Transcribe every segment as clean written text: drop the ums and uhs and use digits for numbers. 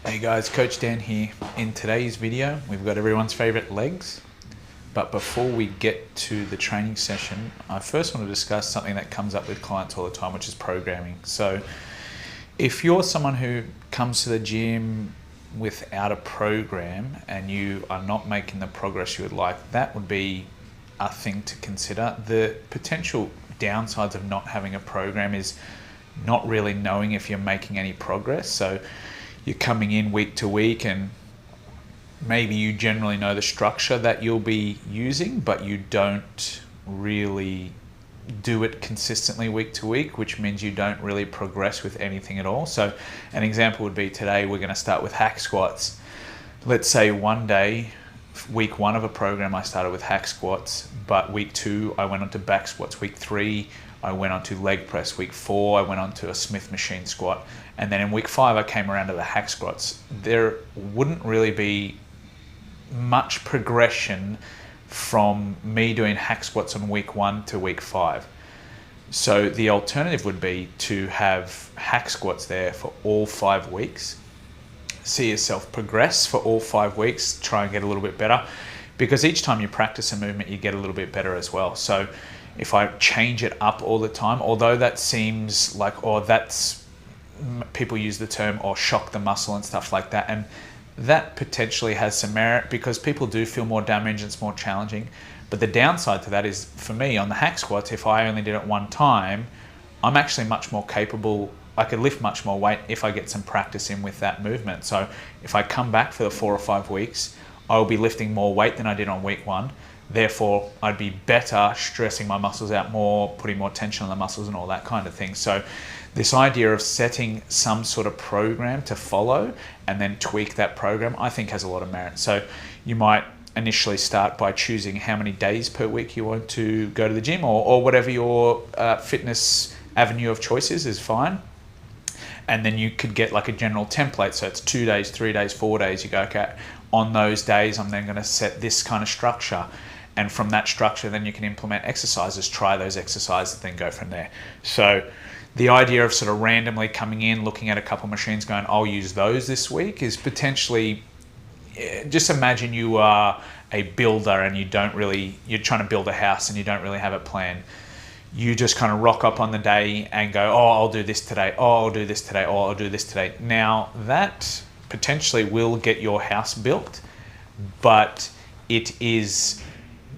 Hey guys, Coach Dan here. In today's video, we've got everyone's favorite legs. But before we get to the training session, I first want to discuss something that comes up with clients all the time, which is programming. So if you're someone who comes to the gym without a program and you are not making the progress you would like, that would be a thing to consider. The potential downsides of not having a program is not really knowing if you're making any progress. So you're coming in week to week and maybe you generally know the structure that you'll be using, but you don't really do it consistently week to week, which means you don't really progress with anything at all. So an example would be today we're going to start with hack squats. Let's say one day, week one of a program, I started with hack squats, but week two I went on to back squats. Week three I went on to leg press. Week four I went on to a Smith machine squat. And then in week five, I came around to the hack squats. There wouldn't really be much progression from me doing hack squats on week one to week five. So the alternative would be to have hack squats there for all 5 weeks. See yourself progress for all 5 weeks, try and get a little bit better, because each time you practice a movement, you get a little bit better as well. So if I change it up all the time, although that seems like, people use the term or shock the muscle and stuff like that, and that potentially has some merit because people do feel more damage and it's more challenging. But the downside to that is, for me on the hack squats, if I only did it one time, I'm actually much more capable. I could lift much more weight if I get some practice in with that movement. So if I come back for the 4 or 5 weeks, I'll be lifting more weight than I did on week one. Therefore, I'd be better stressing my muscles out more, putting more tension on the muscles and all that kind of thing. So this idea of setting some sort of program to follow and then tweak that program, I think has a lot of merit. So you might initially start by choosing how many days per week you want to go to the gym, or whatever your fitness avenue of choice is fine. And then you could get like a general template. So it's 2 days, 3 days, 4 days. You go, okay, on those days, I'm then going to set this kind of structure. And from that structure, then you can implement exercises, try those exercises, then go from there. So the idea of sort of randomly coming in, looking at a couple of machines going, I'll use those this week, is potentially, just imagine you are a builder and you're trying to build a house and you don't really have a plan. You just kind of rock up on the day and go, oh, I'll do this today, oh, I'll do this today, oh, I'll do this today. Now that potentially will get your house built, but it is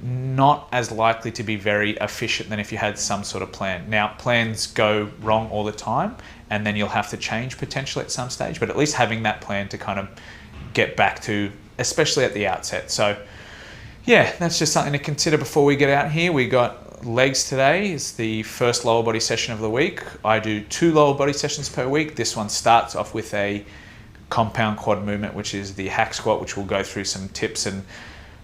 not as likely to be very efficient than if you had some sort of plan. Now, plans go wrong all the time, and then you'll have to change potentially at some stage, but at least having that plan to kind of get back to, especially at the outset. So yeah, that's just something to consider before we get out here. We got legs today. It's the first lower body session of the week. I do 2 lower body sessions per week. This one starts off with a compound quad movement, which is the hack squat, which we'll go through some tips and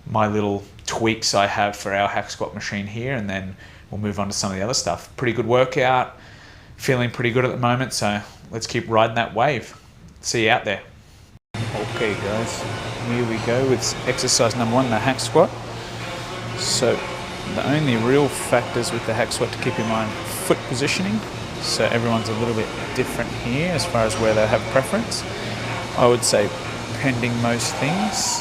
my little tweaks I have for our hack squat machine here, and then we'll move on to some of the other stuff. Pretty good workout, feeling pretty good at the moment, so let's keep riding that wave. See you out there. Okay guys, here we go with exercise number 1, the hack squat. So the only real factors with the hack squat to keep in mind: foot positioning. So everyone's a little bit different here as far as where they have preference. I would say, pending most things,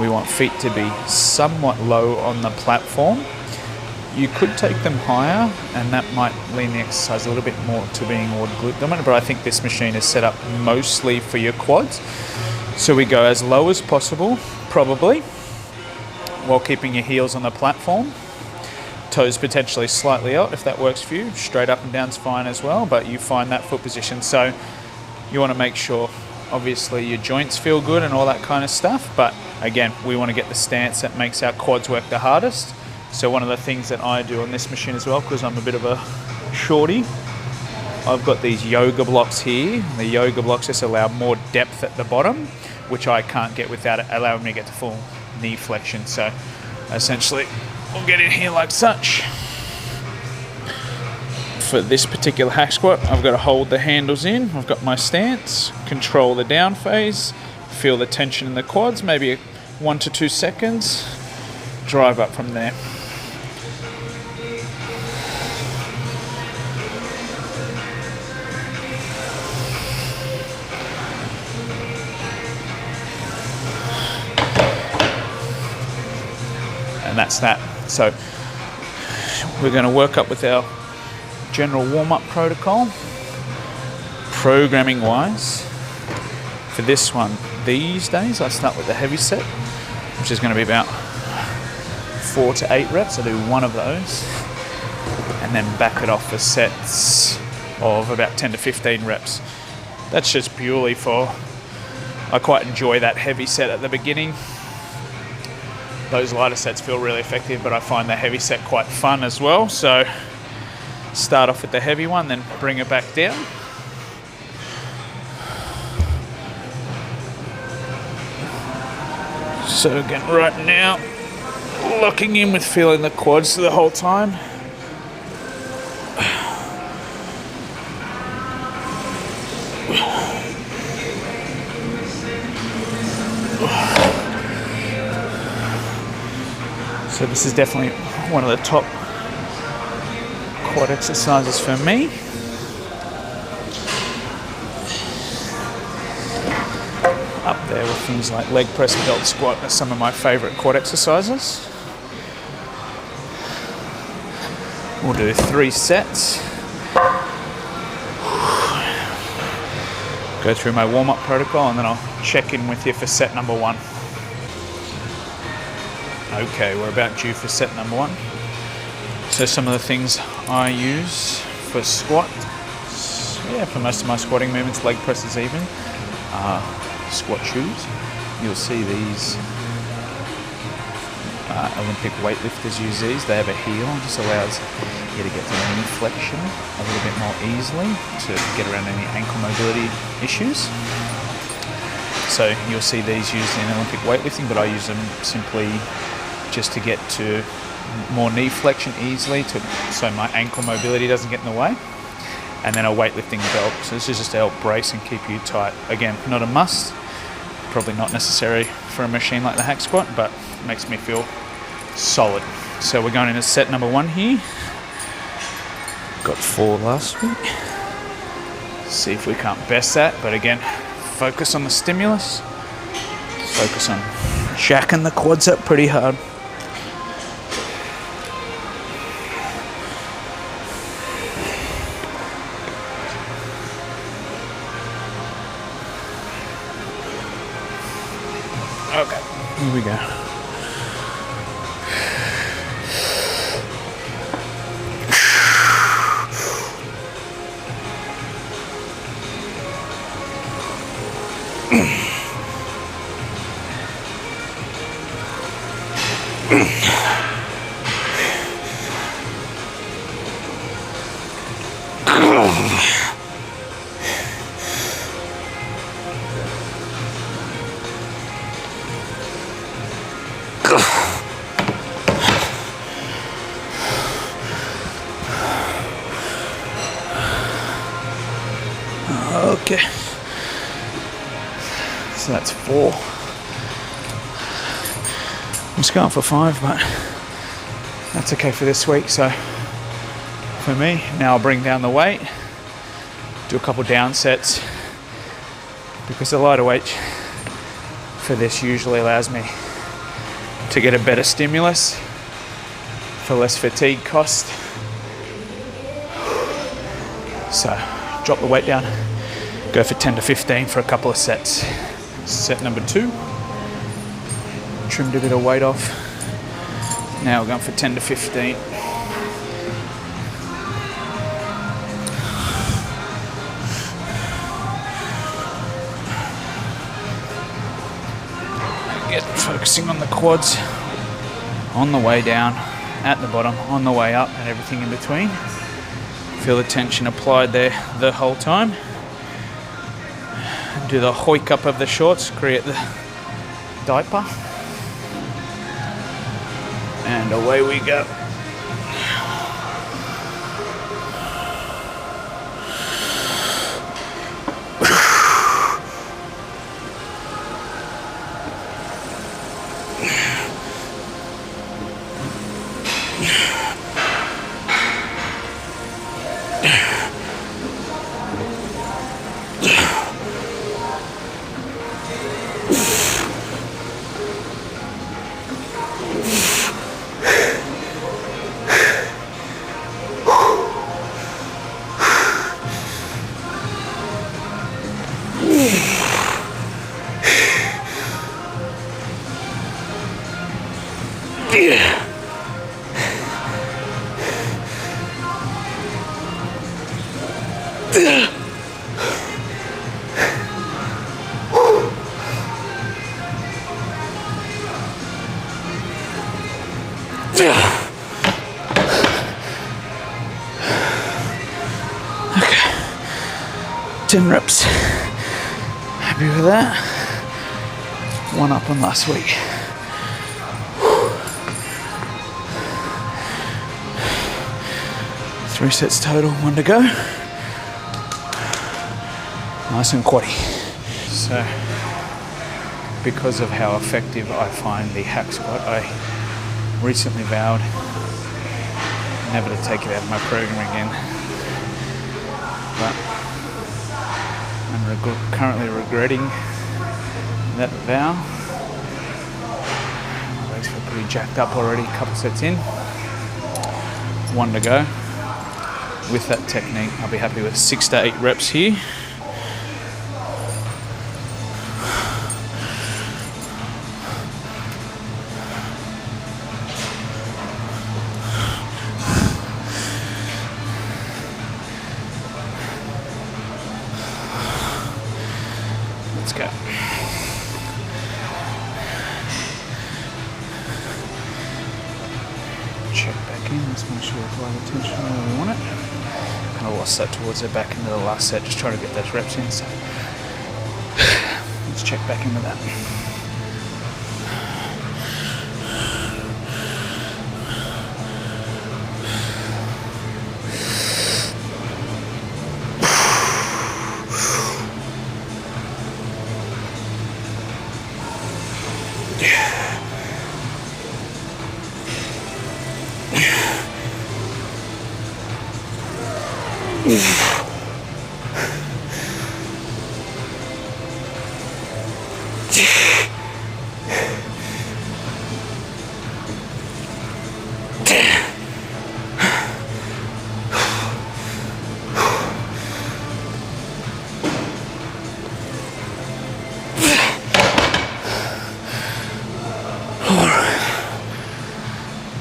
we want feet to be somewhat low on the platform. You could take them higher, and that might lean the exercise a little bit more to being more glute dominant, but I think this machine is set up mostly for your quads. So we go as low as possible, probably, while keeping your heels on the platform. Toes potentially slightly out if that works for you. Straight up and down's fine as well, but you find that foot position. So you want to make sure, obviously, your joints feel good and all that kind of stuff, but again, we want to get the stance that makes our quads work the hardest. So one of the things that I do on this machine as well, because I'm a bit of a shorty, I've got these yoga blocks here. The yoga blocks just allow more depth at the bottom, which I can't get without it allowing me to get to full knee flexion. So essentially, we'll get in here like such. For this particular hack squat, I've got to hold the handles in. I've got my stance, control the down phase, feel the tension in the quads, maybe 1 to 2 seconds, drive up from there. And that's that. So we're going to work up with our general warm-up protocol. Programming wise, for this one these days, I start with the heavy set, which is going to be about 4 to 8 reps. I do one of those and then back it off for sets of about 10 to 15 reps. That's just purely for, I quite enjoy that heavy set at the beginning. Those lighter sets feel really effective, but I find the heavy set quite fun as well. So start off with the heavy one, then bring it back down. So again, right now, locking in with feeling the quads the whole time. So this is definitely one of the top quad exercises for me. Up there with things like leg press and belt squat are some of my favourite quad exercises. We'll do 3 sets. Go through my warm-up protocol and then I'll check in with you for set number 1. Okay, we're about due for set number 1. So some of the things I use for squat, for most of my squatting movements, leg presses even, squat shoes. You'll see these Olympic weightlifters use these. They have a heel, just allows you to get to the knee flexion a little bit more easily to get around any ankle mobility issues. So you'll see these used in Olympic weightlifting, but I use them simply just to get to more knee flexion easily, so my ankle mobility doesn't get in the way. And then a weightlifting belt. So this is just to help brace and keep you tight. Again, not a must, probably not necessary for a machine like the hack squat, but makes me feel solid. So we're going into set number 1 here. Got 4 last week. See if we can't best that, but again, focus on the stimulus. Focus on jacking the quads up pretty hard. Okay, here we go. Okay, so that's 4. I'm just going for 5, but that's okay for this week. So for me, now I'll bring down the weight, do a couple down sets, because the lighter weight for this usually allows me to get a better stimulus for less fatigue cost. So drop the weight down, go for 10 to 15 for a couple of sets. Set number 2, trimmed a bit of weight off. Now we're going for 10 to 15. Again, focusing on the quads, on the way down, at the bottom, on the way up, and everything in between. Feel the tension applied there the whole time. Do the hoik up of the shorts, create the diaper. And away we go. Okay, 10 reps. Happy with that. One up on last week. 3 sets total, 1 to go. Nice and quaddy. So, because of how effective I find the hack squat, I recently vowed never to take it out of my program again. But I'm currently regretting that vow. My legs feel pretty jacked up already, a couple sets in. 1 to go. With that technique, I'll be happy with 6 to 8 reps here. Let's go. Check back in, let's make sure we apply the tension where we want it. Kind of lost that towards the back end of the last set, just trying to get those reps in, so let's check back into that.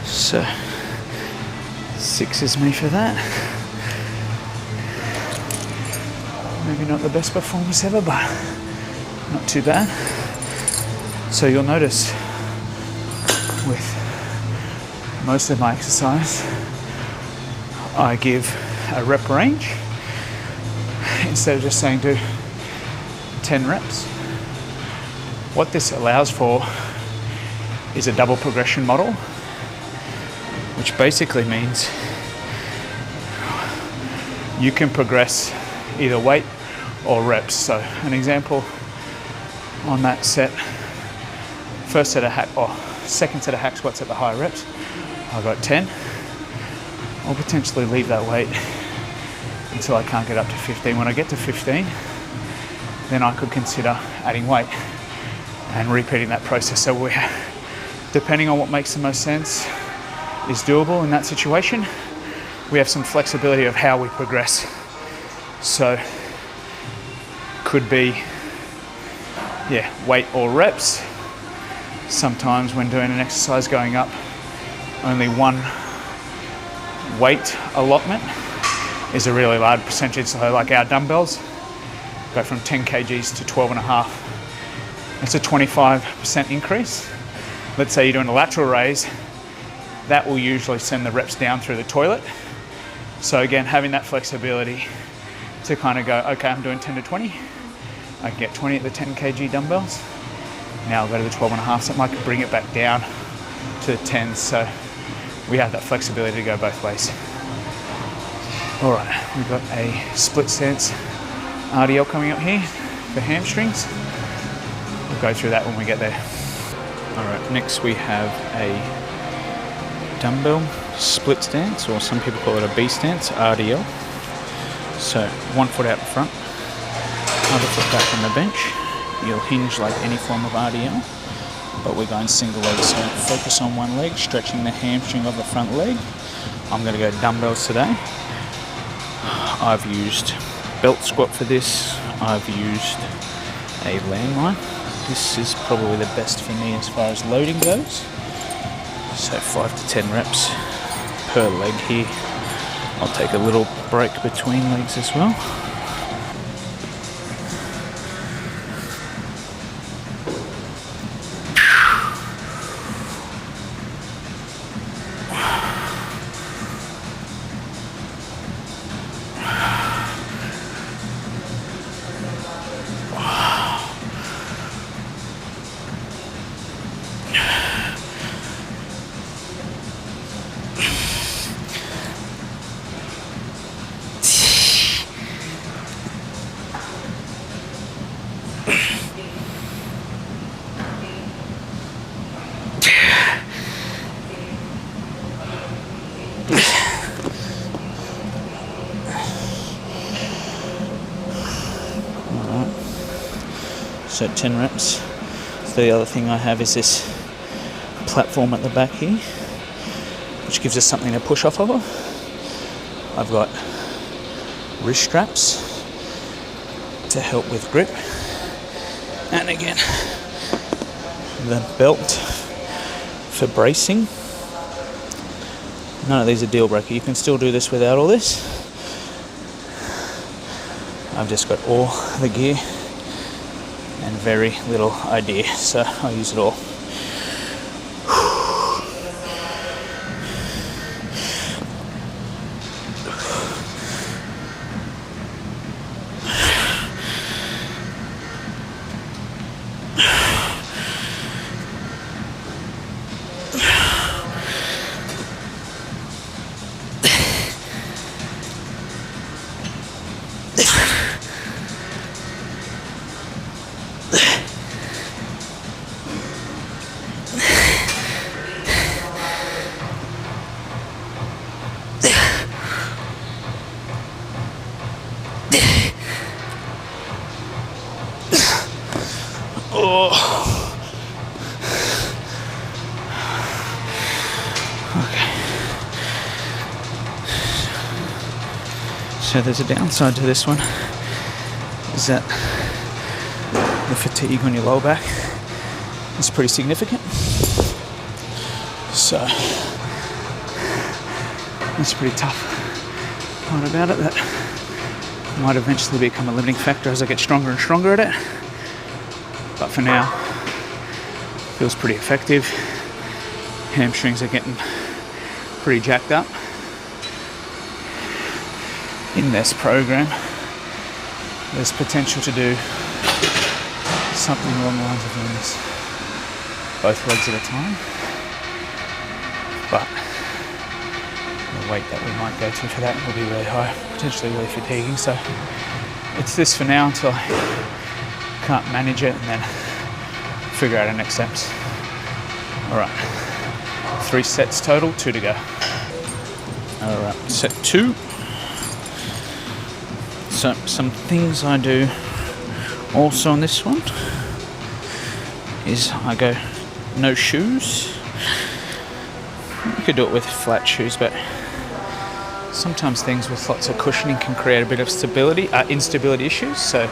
So 6 is me for that. Maybe not the best performance ever, but not too bad. So you'll notice with most of my exercise, I give a rep range instead of just saying do 10 reps. What this allows for is a double progression model, which basically means you can progress either weight or reps. So an example on that set, second set of hack squats at the high reps, I got 10. I'll potentially leave that weight until I can't get up to 15. When I get to 15, then I could consider adding weight and repeating that process. So depending on what makes the most sense is doable in that situation. We have some flexibility of how we progress. So could be weight or reps. Sometimes when doing an exercise going up, only one weight allotment is a really large percentage. So like our dumbbells go from 10 kgs to 12.5. It's a 25% increase. Let's say you're doing a lateral raise, that will usually send the reps down through the toilet. So again, having that flexibility to kind of go, okay, I'm doing 10 to 20. I can get 20 at the 10 kg dumbbells. Now I'll go to the 12.5, so I can bring it back down to the 10s. So we have that flexibility to go both ways. All right, we've got a split stance RDL coming up here for hamstrings. We'll go through that when we get there. All right, next we have a dumbbell split stance, or some people call it a B stance, RDL. So 1 foot out in front, other foot back on the bench. You'll hinge like any form of RDL, but we're going single leg. So focus on one leg, stretching the hamstring of the front leg. I'm going to go dumbbells today. I've used belt squat for this. I've used a landmine. This is probably the best for me as far as loading goes. So 5 to 10 reps per leg here. I'll take a little break between legs as well. So 10 reps. So the other thing I have is this platform at the back here, which gives us something to push off of. I've got wrist straps to help with grip, and again the belt for bracing. None of these are deal breaker. You can still do this without all this. I've just got all the gear and very little idea, so I'll use it all. So there's a downside to this one, is that the fatigue on your lower back is pretty significant. So that's a pretty tough part about it. That might eventually become a limiting factor as I get stronger and stronger at it. But for now, it feels pretty effective. Hamstrings are getting pretty jacked up. In this program, there's potential to do something along the lines of doing this both legs at a time, but the weight that we might go to for that will be really high, potentially really fatiguing. So it's this for now until I can't manage it and then figure out our next steps. All right, 3 sets total, 2 to go. All right, set 2. So some things I do also on this one is I go no shoes. You could do it with flat shoes, but sometimes things with lots of cushioning can create a bit of instability issues. So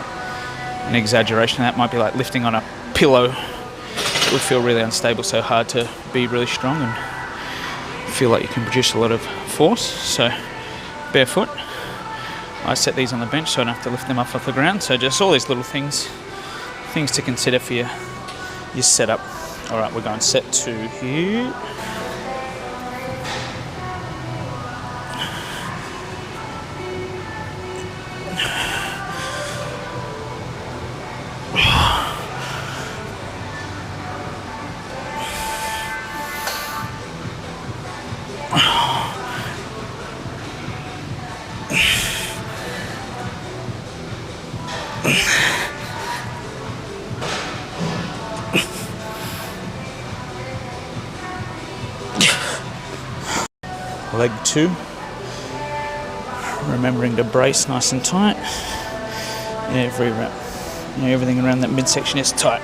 an exaggeration of that might be like lifting on a pillow. It would feel really unstable, so hard to be really strong and feel like you can produce a lot of force. So barefoot. I set these on the bench so I don't have to lift them up off the ground. So just all these little things to consider for your setup. All right, we're going set 2 here. Leg 2, remembering to brace nice and tight every rep. Everything around that midsection is tight.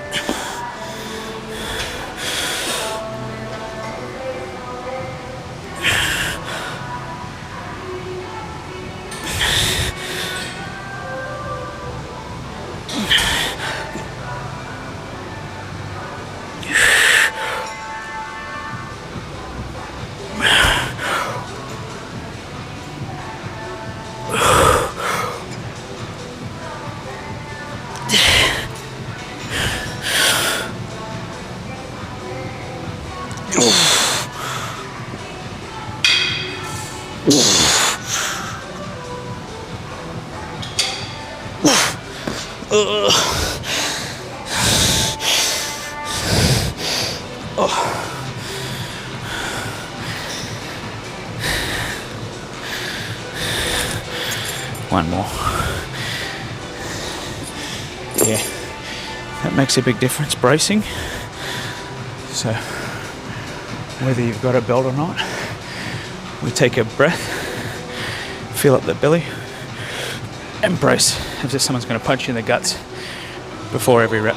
One more. Yeah, that makes a big difference, bracing. So whether you've got a belt or not, we take a breath, fill up the belly, and brace as if someone's going to punch you in the guts before every rep.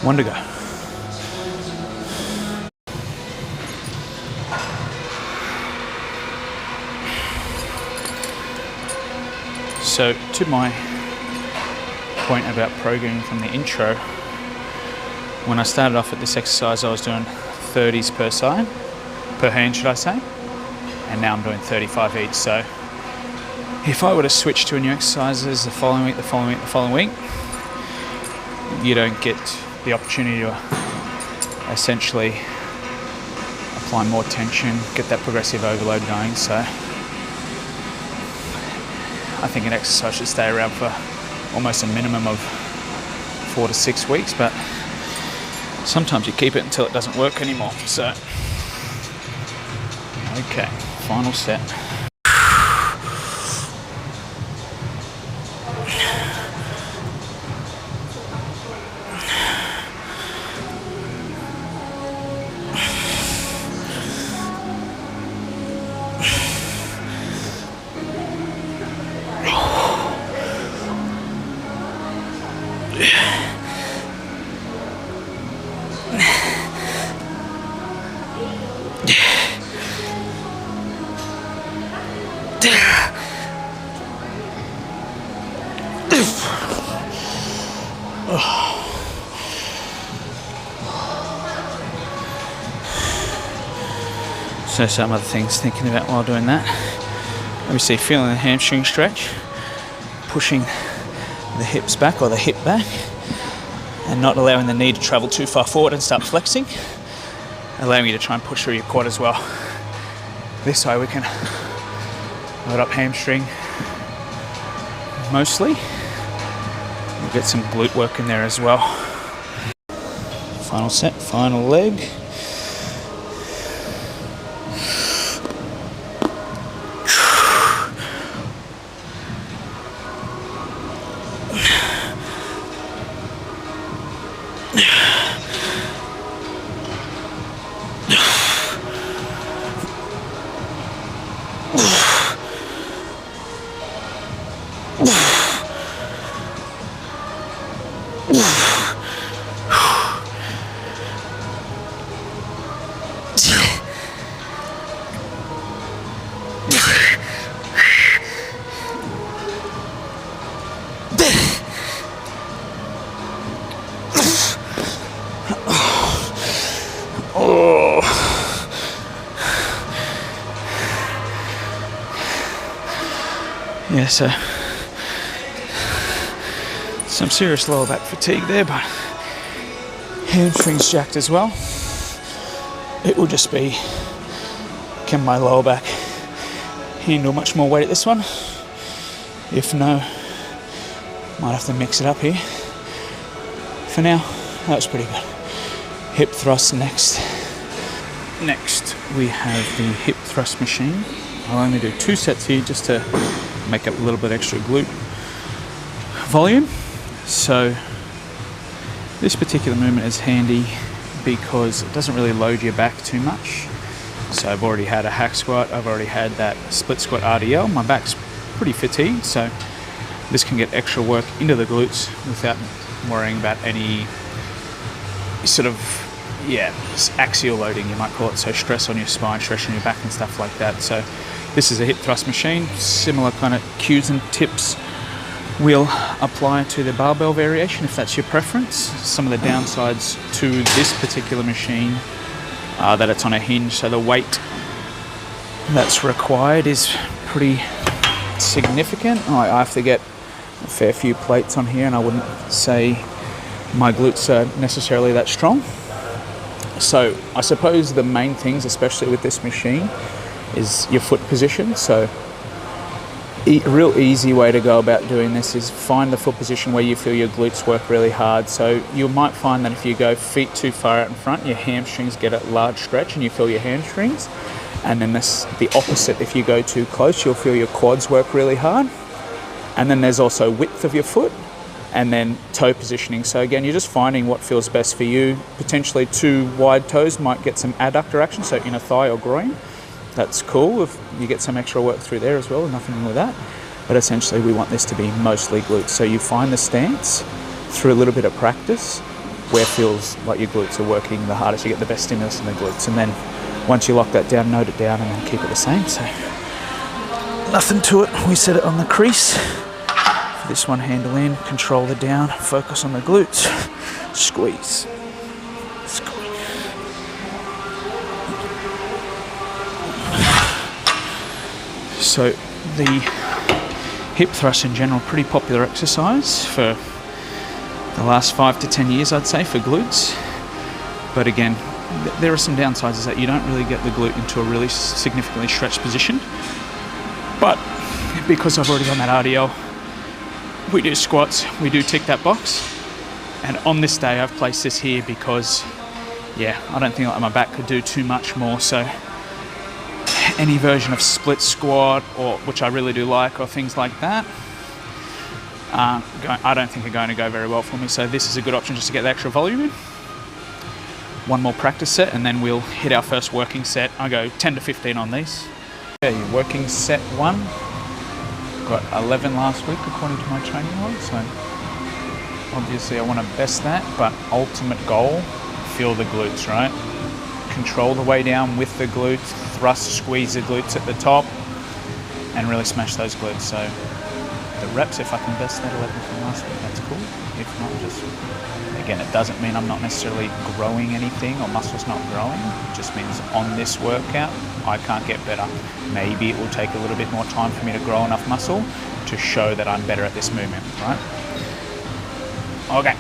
One to go. So to my point about programming from the intro, when I started off at this exercise, I was doing 30s per hand, should I say, and now I'm doing 35 each. So if I were to switch to a new exercises the following week, you don't get the opportunity to essentially apply more tension, get that progressive overload going. So I think an exercise should stay around for almost a minimum of 4 to 6 weeks, but sometimes you keep it until it doesn't work anymore. So, okay, final set. So some other things thinking about while doing that, obviously feeling the hamstring stretch, pushing the hips back or the hip back, and not allowing the knee to travel too far forward and start flexing, allowing you to try and push through your quad as well. This way we can load up hamstring mostly. We'll get some glute work in there as well. Final set, final leg. Yeah, so some serious lower back fatigue there, but hamstrings jacked as well. It will just be, can my lower back handle much more weight at this one? If no, might have to mix it up here. For now, that was pretty good. Hip thrust next. Next, we have the hip thrust machine. I'll only do 2 sets here just to make up a little bit extra glute volume. So this particular movement is handy because it doesn't really load your back too much. So I've already had a hack squat, I've already had that split squat RDL. My back's pretty fatigued, so this can get extra work into the glutes without worrying about any sort of axial loading, you might call it. So stress on your spine, stress on your back and stuff like that. So this is a hip thrust machine. Similar kind of cues and tips will apply to the barbell variation if that's your preference. Some of the downsides to this particular machine are that it's on a hinge, so the weight that's required is pretty significant. I have to get a fair few plates on here, and I wouldn't say my glutes are necessarily that strong. So I suppose the main things, especially with this machine, is your foot position. So real easy way to go about doing this is find the foot position where you feel your glutes work really hard. So you might find that if you go feet too far out in front, your hamstrings get a large stretch and you feel your hamstrings. And then the opposite, if you go too close, you'll feel your quads work really hard. And then there's also width of your foot and then toe positioning. So again, you're just finding what feels best for you. Potentially too wide toes might get some adductor action, so inner thigh or groin. That's cool if you get some extra work through there as well, nothing wrong with that. But essentially we want this to be mostly glutes. So you find the stance through a little bit of practice where it feels like your glutes are working the hardest, you get the best stimulus in the glutes. And then once you lock that down, note it down and then keep it the same. So nothing to it, we set it on the crease. For this one, handle in, control the down, focus on the glutes, squeeze. So the hip thrust in general, pretty popular exercise for the last 5 to 10 years, I'd say, for glutes. But again, there are some downsides, is that you don't really get the glute into a really significantly stretched position. But because I've already done that RDL, we do squats, we do tick that box. And on this day, I've placed this here because, yeah, I don't think like my back could do too much more. So any version of split squat, or which I really do like, or things like that, I don't think are going to go very well for me. So this is a good option just to get the extra volume in. One more practice set and then we'll hit our first working set. I go 10 to 15 on these. Yeah, your working set 1. Got 11 last week according to my training log, so obviously I want to best that, but ultimate goal, feel the glutes, right? Control the way down with the glutes, thrust, squeeze the glutes at the top, and really smash those glutes. So the reps, if I can best that 11 from last week, that's cool. If not, just, again, it doesn't mean I'm not necessarily growing anything or muscle's not growing. It just means on this workout, I can't get better. Maybe it will take a little bit more time for me to grow enough muscle to show that I'm better at this movement, right? Okay.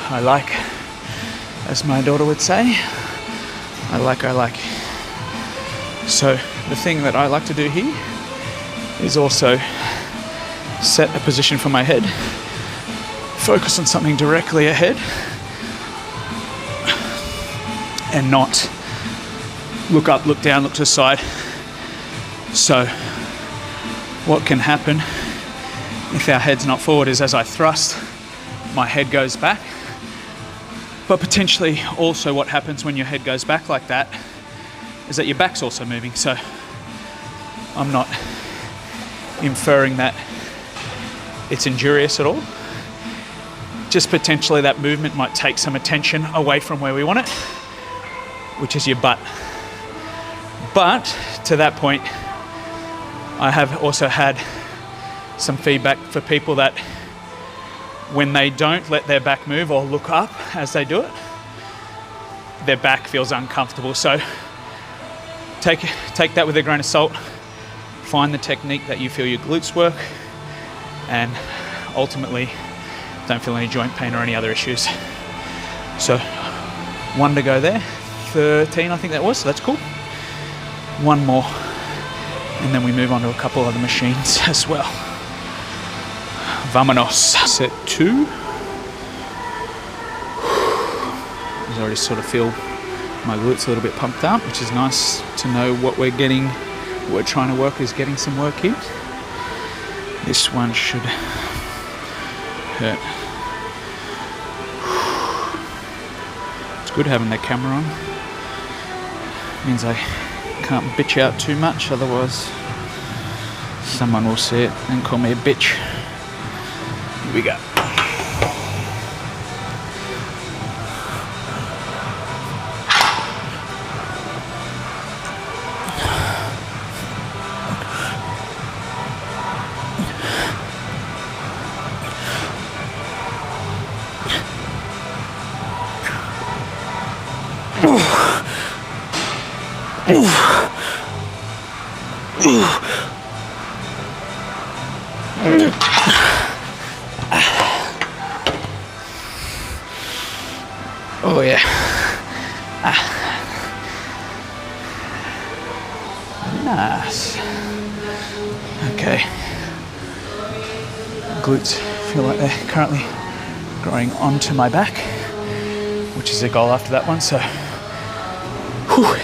I like, as my daughter would say, I like. So the thing that I like to do here is also set a position for my head, focus on something directly ahead, and not look up, look down, look to the side. So what can happen if our head's not forward is as I thrust, my head goes back. But potentially also what happens when your head goes back like that is that your back's also moving. So I'm not inferring that it's injurious at all. Just potentially that movement might take some attention away from where we want it, which is your butt. But to that point, I have also had some feedback for people that when they don't let their back move or look up as they do it, their back feels uncomfortable. So take that with a grain of salt. Find the technique that you feel your glutes work, and ultimately don't feel any joint pain or any other issues. So 1 to go there, 13 I think that was, so that's cool. 1 more, and then we move on to a couple other machines as well. Vamonos. Set 2. I already sort of feel my glutes a little bit pumped up, which is nice to know what we're getting, what we're trying to work is getting some work here. This one should hurt. It's good having the camera on. Means I can't bitch out too much, otherwise Someone will see it and call me a bitch. Here we go. Oh yeah. Nice. Okay. Glutes feel like they're currently growing onto my back, which is a goal after that one, so whew.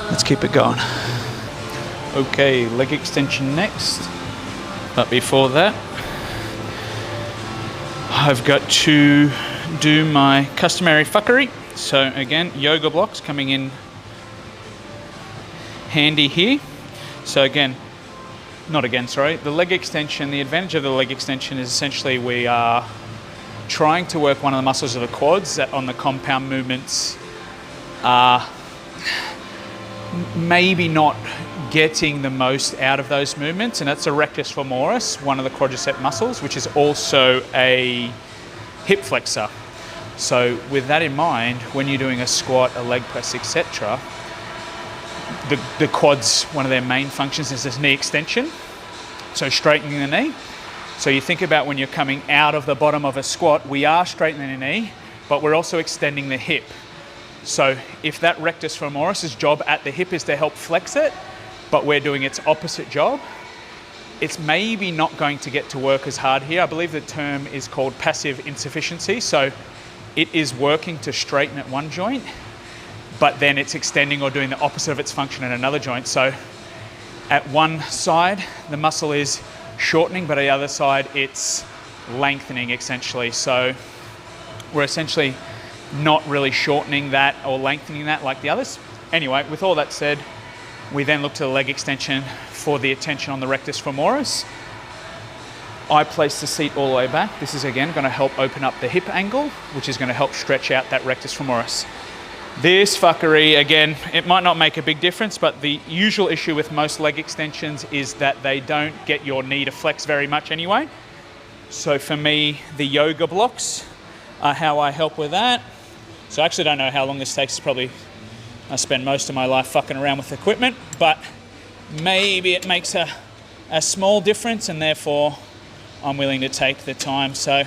Let's keep it going. Okay, leg extension next. But before that, I've got to do my customary fuckery. So again, yoga blocks coming in handy here. So again, the leg extension, the advantage of the leg extension is essentially we are trying to work one of the muscles of the quads that on the compound movements are maybe not getting the most out of those movements, and that's the rectus femoris, one of the quadricep muscles, which is also a hip flexor. So with that in mind, when you're doing a squat, a leg press, etc., the quads, one of their main functions is this knee extension, so straightening the knee. So you think about when you're coming out of the bottom of a squat, we are straightening the knee, but we're also extending the hip. So if that rectus femoris' job at the hip is to help flex it, but we're doing its opposite job, it's maybe not going to get to work as hard here. I believe the term is called passive insufficiency. So it is working to straighten at one joint, but then it's extending or doing the opposite of its function in another joint. So at one side, the muscle is shortening, but at the other side, it's lengthening essentially. So we're essentially not really shortening that or lengthening that like the others. Anyway, with all that said, we then look to the leg extension for the attention on the rectus femoris. I place the seat all the way back. This is again going to help open up the hip angle, which is going to help stretch out that rectus femoris. This fuckery, again, it might not make a big difference, but the usual issue with most leg extensions is that they don't get your knee to flex very much anyway. So for me, the yoga blocks are how I help with that. So I actually don't know how long this takes. It's probably, I spend most of my life fucking around with equipment, but maybe it makes a small difference, and therefore I'm willing to take the time. So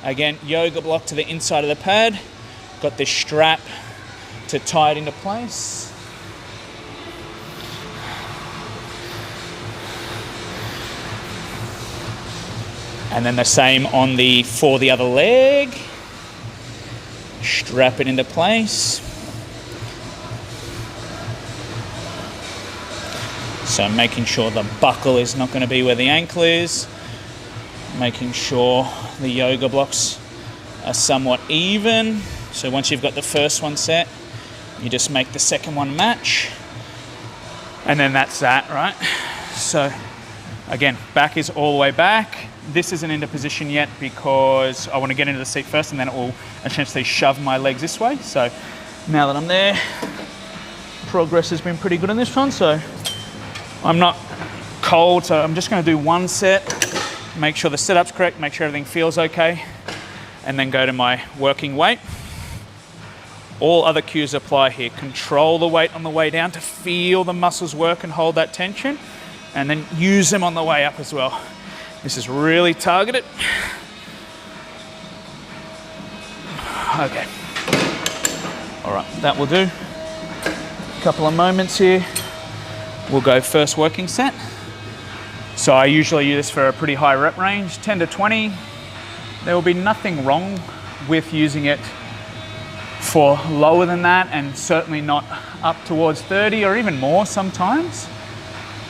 again, yoga block to the inside of the pad, got this strap to tie it into place. And then the same on for the other leg. Strap it into place. So making sure the buckle is not going to be where the ankle is. Making sure the yoga blocks are somewhat even. So once you've got the first one set, you just make the second one match. And then that's that, right? So again, back is all the way back. This isn't into position yet because I want to get into the seat first, and then it will essentially shove my legs this way. So now that I'm there, progress has been pretty good on this one. So I'm not cold, so I'm just going to do one set, make sure the setup's correct, make sure everything feels okay, and then go to my working weight. All other cues apply here. Control the weight on the way down to feel the muscles work and hold that tension, and then use them on the way up as well. This is really targeted. Okay. All right, that will do. A couple of moments here. We'll go first working set. So I usually use this for a pretty high rep range, 10 to 20. There will be nothing wrong with using it for lower than that, and certainly not up towards 30 or even more sometimes.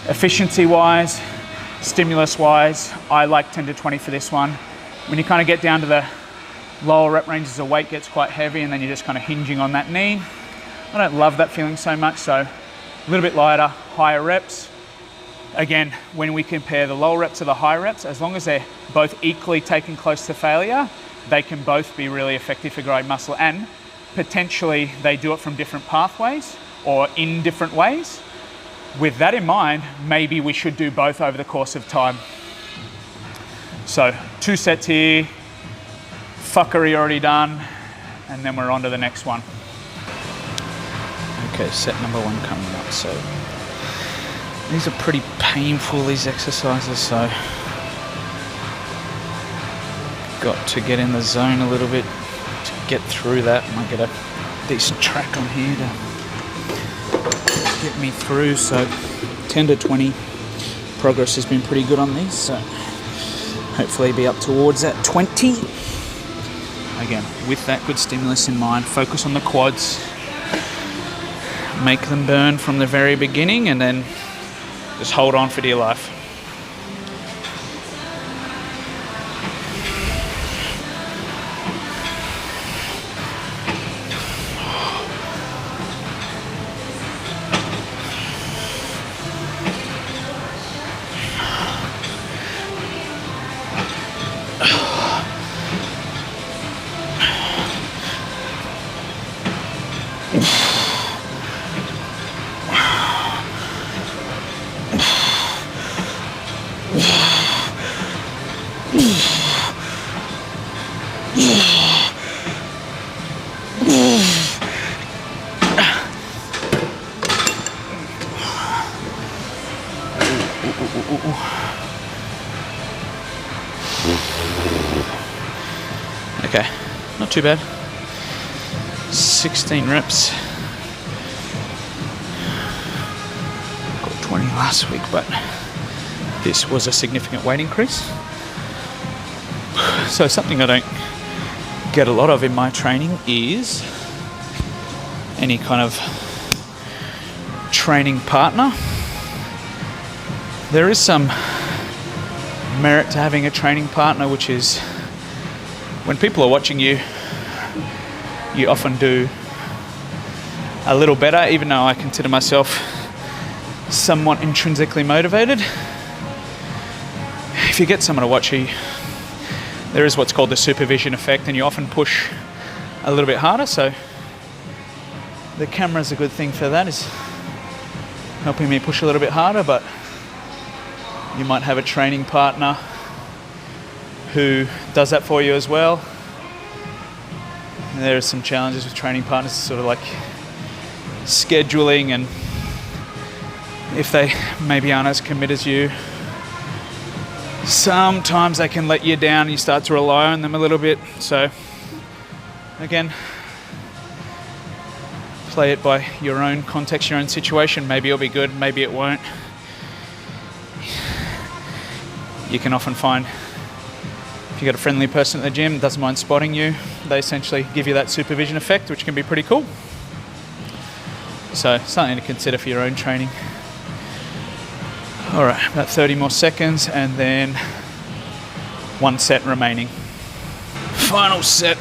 Efficiency wise, stimulus wise, I like 10 to 20 for this one. When you kind of get down to the lower rep ranges, the weight gets quite heavy and then you're just kind of hinging on that knee. I don't love that feeling so much, so a little bit lighter, higher reps. again, when we compare the low reps to the high reps, as long as they're both equally taken close to failure, they can both be really effective for growing muscle, and potentially they do it from different pathways or in different ways. With that in mind, maybe we should do both over the course of time. So 2 sets here, fuckery already done, and then we're on to the next one. Okay, set number 1 coming up. So these are pretty painful, these exercises, so got to get in the zone a little bit to get through that. Might get a decent track on here to get me through. So 10 to 20 progress has been pretty good on these, so hopefully be up towards that 20. Again, with that good stimulus in mind, focus on the quads, make them burn from the very beginning, and then just hold on for dear life. Okay, not too bad. 16 reps. Got 20 last week, but this was a significant weight increase. So something I don't get a lot of in my training is any kind of training partner. There is some merit to having a training partner, which is when people are watching you, you often do a little better, even though I consider myself somewhat intrinsically motivated. If you get someone to watch you, there is what's called the supervision effect, and you often push a little bit harder. So the camera's a good thing for that, is helping me push a little bit harder. But you might have a training partner who does that for you as well. And there are some challenges with training partners, sort of like scheduling, and if they maybe aren't as committed as you, sometimes they can let you down and you start to rely on them a little bit. So again, play it by your own context, your own situation. Maybe it'll be good, maybe it won't. You can often find, if you've got a friendly person at the gym that doesn't mind spotting you, they essentially give you that supervision effect, which can be pretty cool. So something to consider for your own training. All right, about 30 more seconds, and then 1 set remaining. Final set.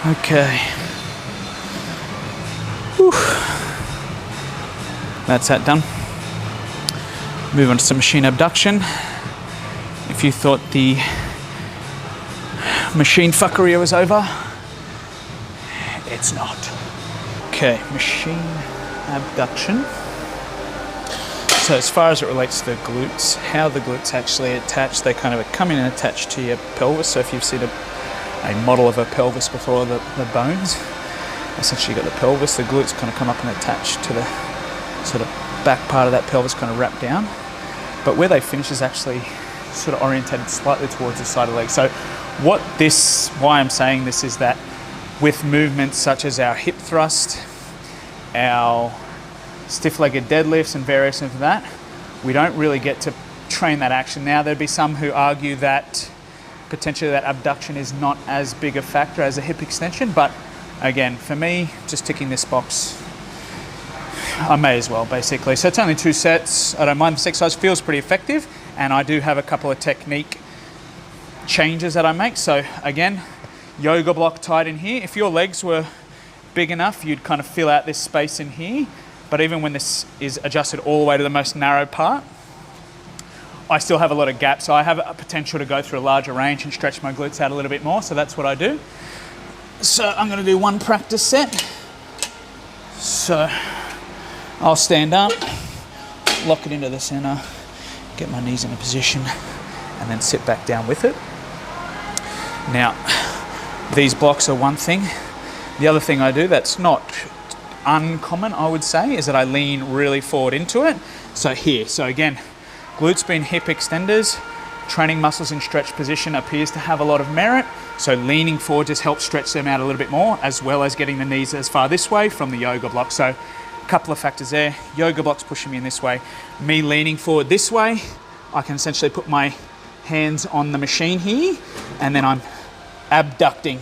Okay. Whew. That's that done. Move on to some machine abduction. If you thought the machine fuckery was over, it's not. Okay, machine abduction. So as far as it relates to the glutes, how the glutes actually attach, they kind of come in and attach to your pelvis. So if you've seen a model of a pelvis before, the bones, essentially you've got the pelvis, the glutes kind of come up and attach to the sort of back part of that pelvis, kind of wrap down. But where they finish is actually sort of orientated slightly towards the side of the leg. So Why I'm saying this is that with movements such as our hip thrust, our stiff-legged deadlifts and variations of that, we don't really get to train that action. Now, there'd be some who argue that potentially that abduction is not as big a factor as a hip extension, but again, for me, just ticking this box, I may as well, basically. So it's only 2 sets. I don't mind. This exercise feels pretty effective, and I do have a couple of technique changes that I make. So again, yoga block tight in here. If your legs were big enough, you'd kind of fill out this space in here. But even when this is adjusted all the way to the most narrow part, I still have a lot of gaps. So I have a potential to go through a larger range and stretch my glutes out a little bit more. So that's what I do. So I'm going to do 1 practice set. So I'll stand up, lock it into the center, get my knees in a position, and then sit back down with it. Now, these blocks are one thing. The other thing I do that's not uncommon, I would say, is that I lean really forward into it. So here, so again, glutes being hip extenders, training muscles in stretch position appears to have a lot of merit. So leaning forward just helps stretch them out a little bit more, as well as getting the knees as far this way from the yoga block. So a couple of factors there. Yoga block's pushing me in this way. Me leaning forward this way, I can essentially put my hands on the machine here, and then I'm abducting.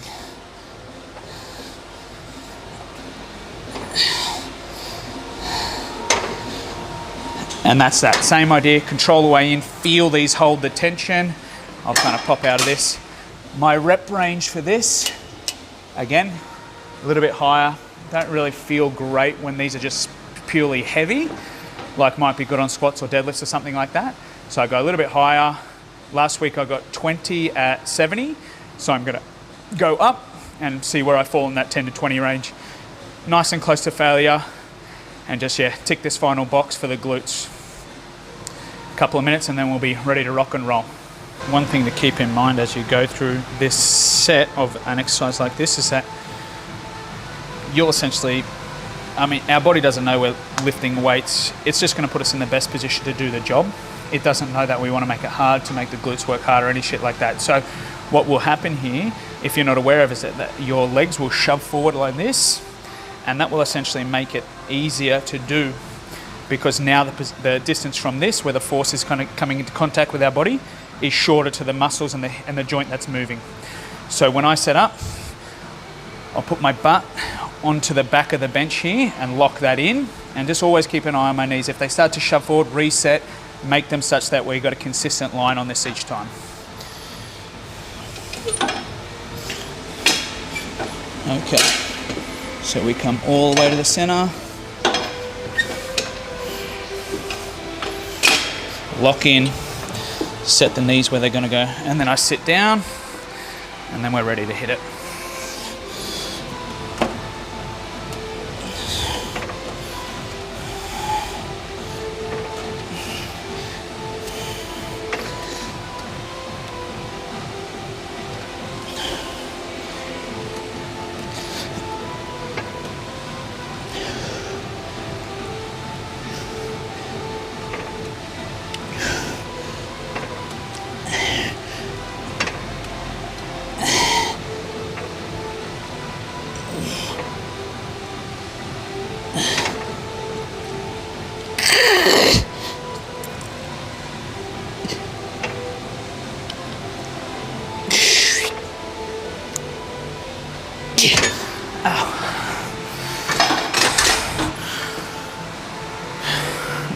And that's that. Same idea, control the way in, feel these hold the tension. I'll kind of pop out of this. My rep range for this, again, a little bit higher. Don't really feel great when these are just purely heavy, like might be good on squats or deadlifts or something like that. So I go a little bit higher. Last week I got 20 at 70. So I'm gonna go up and see where I fall in that 10 to 20 range. Nice and close to failure. And just, yeah, tick this final box for the glutes. A couple of minutes and then we'll be ready to rock and roll. One thing to keep in mind as you go through this set of an exercise like this is that you'll essentially, our body doesn't know we're lifting weights. It's just going to put us in the best position to do the job. It doesn't know that we want to make it hard, to make the glutes work hard or any shit like that. So what will happen here, if you're not aware of, is that your legs will shove forward like this, and that will essentially make it easier to do, because now the distance from this, where the force is kind of coming into contact with our body, is shorter to the muscles and the joint that's moving. So when I set up, I'll put my butt onto the back of the bench here and lock that in, and just always keep an eye on my knees. If they start to shove forward, reset, make them such that we've got a consistent line on this each time. Okay, so we come all the way to the center, lock in, set the knees where they're going to go, and then I sit down, and then we're ready to hit it.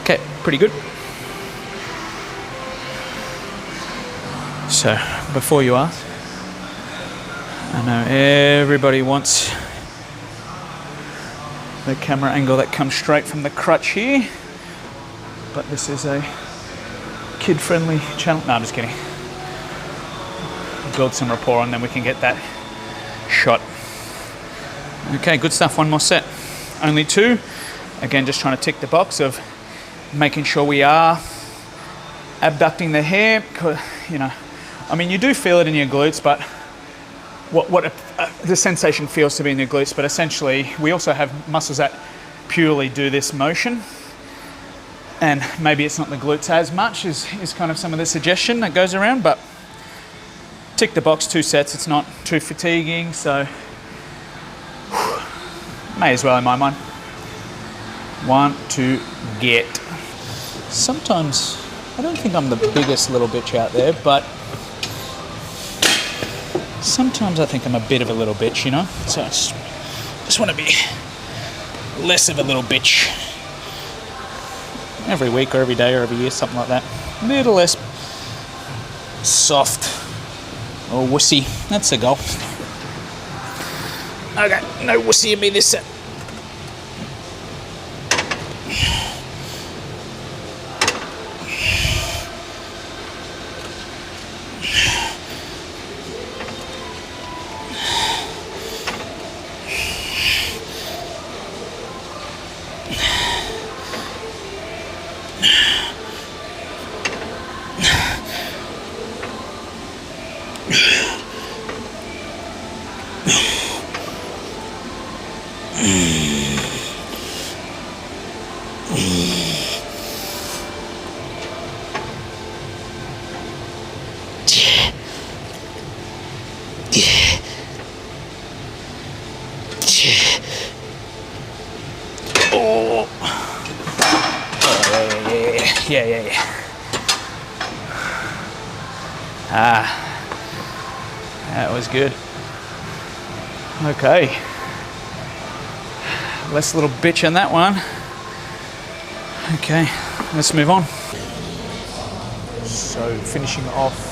Okay, pretty good. So, before you ask, I know everybody wants the camera angle that comes straight from the crutch here, but this is a kid-friendly channel. No, I'm just kidding. Build some rapport and then we can get that shot. Okay, good stuff. One more set. Only 2. Again, just trying to tick the box of making sure we are abducting the hip. You do feel it in your glutes, but the sensation feels to be in your glutes, but essentially we also have muscles that purely do this motion, and maybe it's not the glutes as much is kind of some of the suggestion that goes around, but tick the box, 2 sets. It's not too fatiguing, so may as well in my mind. Want to get. Sometimes I don't think I'm the biggest little bitch out there, but sometimes I think I'm a bit of a little bitch, you know? So I just want to be less of a little bitch. Every week or every day or every year, something like that. A little less soft or wussy. That's the goal. Okay, no wussy in me this set. Yeah. That was good. Okay. Less little bitch on that one. Okay, let's move on. So finishing off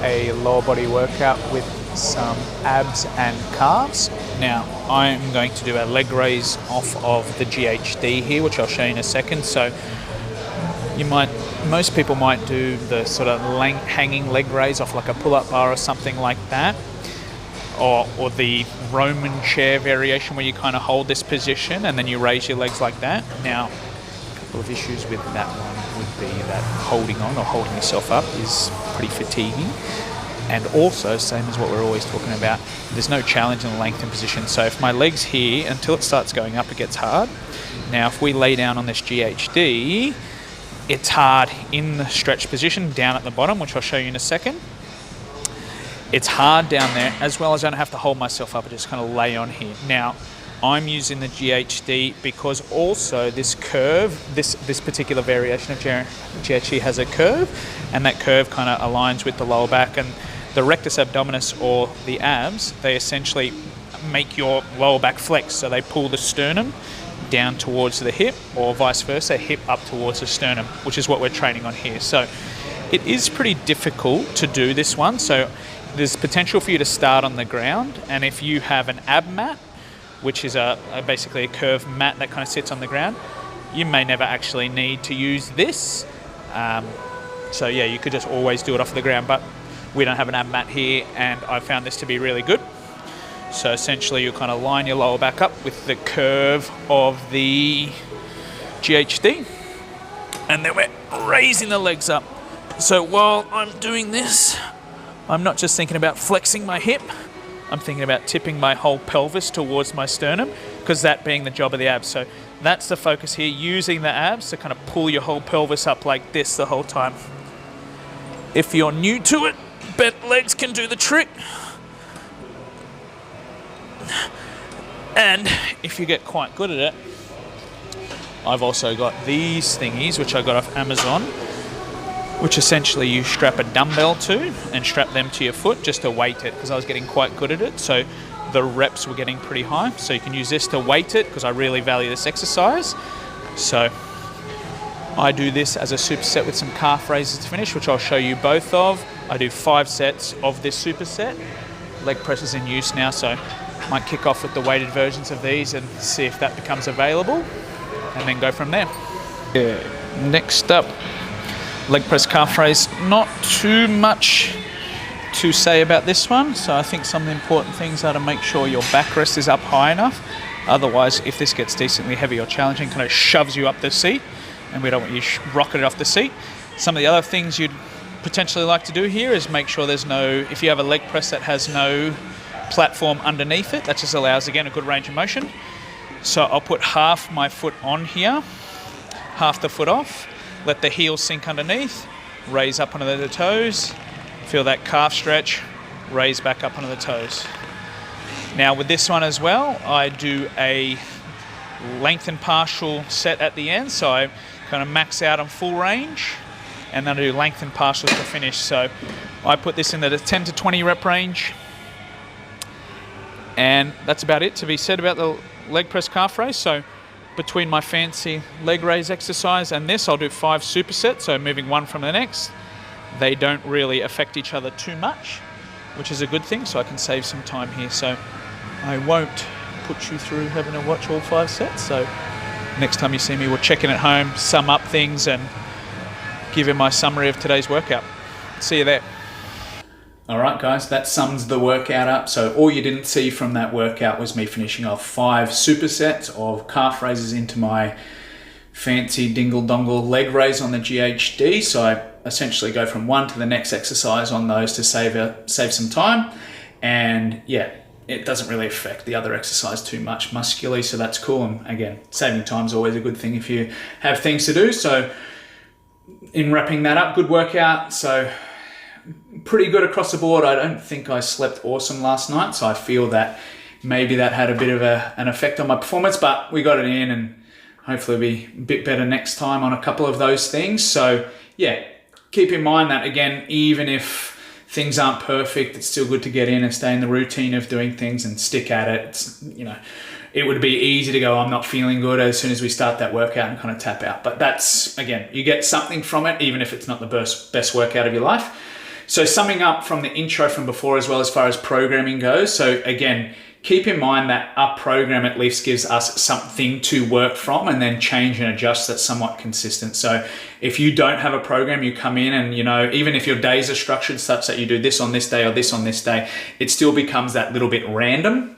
a lower body workout with some abs and calves. Now I'm going to do a leg raise off of the GHD here, which I'll show you in a second. So most people might do the sort of hanging leg raise off like a pull-up bar or something like that, or the Roman chair variation where you kind of hold this position and then you raise your legs like that. Now, a couple of issues with that one would be that holding on or holding yourself up is pretty fatiguing, and also, same as what we're always talking about, there's no challenge in the lengthened position. So if my leg's here, until it starts going up, it gets hard. Now, if we lay down on this GHD, it's hard in the stretch position down at the bottom, which I'll show you in a second. It's hard down there, as well as I don't have to hold myself up. I just kind of lay on here. Now, I'm using the GHD because also this curve, this particular variation of GHD has a curve, and that curve kind of aligns with the lower back. And the rectus abdominis, or the abs, they essentially make your lower back flex. So they pull the sternum down towards the hip, or vice versa, hip up towards the sternum, which is what we're training on here. So it is pretty difficult to do this one. So there's potential for you to start on the ground, and if you have an ab mat, which is basically a curved mat that kind of sits on the ground, you may never actually need to use this. So yeah, you could just always do it off the ground, but we don't have an ab mat here, and I found this to be really good. So essentially you kind of line your lower back up with the curve of the GHD, and then we're raising the legs up. So while I'm doing this, I'm not just thinking about flexing my hip, I'm thinking about tipping my whole pelvis towards my sternum, because that being the job of the abs. So that's the focus here, using the abs to kind of pull your whole pelvis up like this the whole time. If you're new to it, bent legs can do the trick. And if you get quite good at it, I've also got these thingies, which I got off Amazon, which essentially you strap a dumbbell to and strap them to your foot just to weight it, because I was getting quite good at it. So the reps were getting pretty high. So you can use this to weight it, because I really value this exercise. So I do this as a superset with some calf raises to finish, which I'll show you both of. I do 5 sets of this superset. Leg press is in use now, so might kick off with the weighted versions of these and see if that becomes available, and then go from there. Yeah. Next up, leg press calf raise. Not too much to say about this one. So I think some of the important things are to make sure your backrest is up high enough. Otherwise, if this gets decently heavy or challenging, kind of shoves you up the seat, and we don't want you rocking it off the seat. Some of the other things you'd potentially like to do here is make sure there's no, if you have a leg press that has no platform underneath it, that just allows, again, a good range of motion. So I'll put half my foot on here, half the foot off, let the heel sink underneath, raise up onto the toes, feel that calf stretch, raise back up onto the toes. Now with this one as well, I do a lengthen partial set at the end, so I kind of max out on full range, and then I do lengthen partials to finish. So I put this in the 10 to 20 rep range, and that's about it to be said about the leg press calf raise. So between my fancy leg raise exercise and this, I'll do 5 supersets, so moving one from the next. They don't really affect each other too much, which is a good thing, so I can save some time here. So I won't put you through having to watch all 5 sets. So next time you see me, we'll check in at home, sum up things, and give you my summary of today's workout. See you there. All right, guys, that sums the workout up. So all you didn't see from that workout was me finishing off 5 supersets of calf raises into my fancy dingle-dongle leg raise on the GHD. So I essentially go from one to the next exercise on those to save some time. And yeah, it doesn't really affect the other exercise too much muscularly, so that's cool. And again, saving time is always a good thing if you have things to do. So in wrapping that up, good workout. So pretty good across the board. I don't think I slept awesome last night, so I feel that maybe that had a bit of an effect on my performance, but we got it in, and hopefully it'll be a bit better next time on a couple of those things. So yeah, keep in mind that, again, even if things aren't perfect, it's still good to get in and stay in the routine of doing things and stick at it. It's, you know, it would be easy to go, I'm not feeling good as soon as we start that workout, and kind of tap out. But that's, again, you get something from it, even if it's not the best workout of your life. So summing up from the intro from before as well, as far as programming goes. So again, keep in mind that our program at least gives us something to work from, and then change and adjust that's somewhat consistent. So if you don't have a program, you come in and, you know, even if your days are structured such that you do this on this day or this on this day, it still becomes that little bit random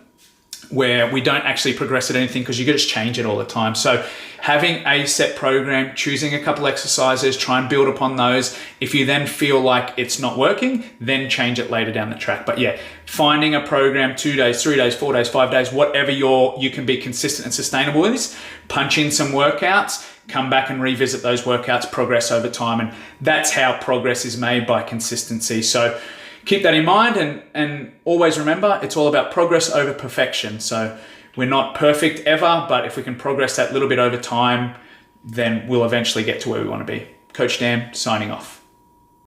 where we don't actually progress at anything because you can just change it all the time. So having a set program, choosing a couple exercises, try and build upon those. If you then feel like it's not working, then change it later down the track. But yeah, finding a program, 2 days, 3 days, 4 days, 5 days, whatever you can be consistent and sustainable with, punch in some workouts, come back and revisit those workouts, progress over time. And that's how progress is made, by consistency. So keep that in mind, and always remember, it's all about progress over perfection. So we're not perfect ever, but if we can progress that little bit over time, then we'll eventually get to where we want to be. Coach Dan, signing off.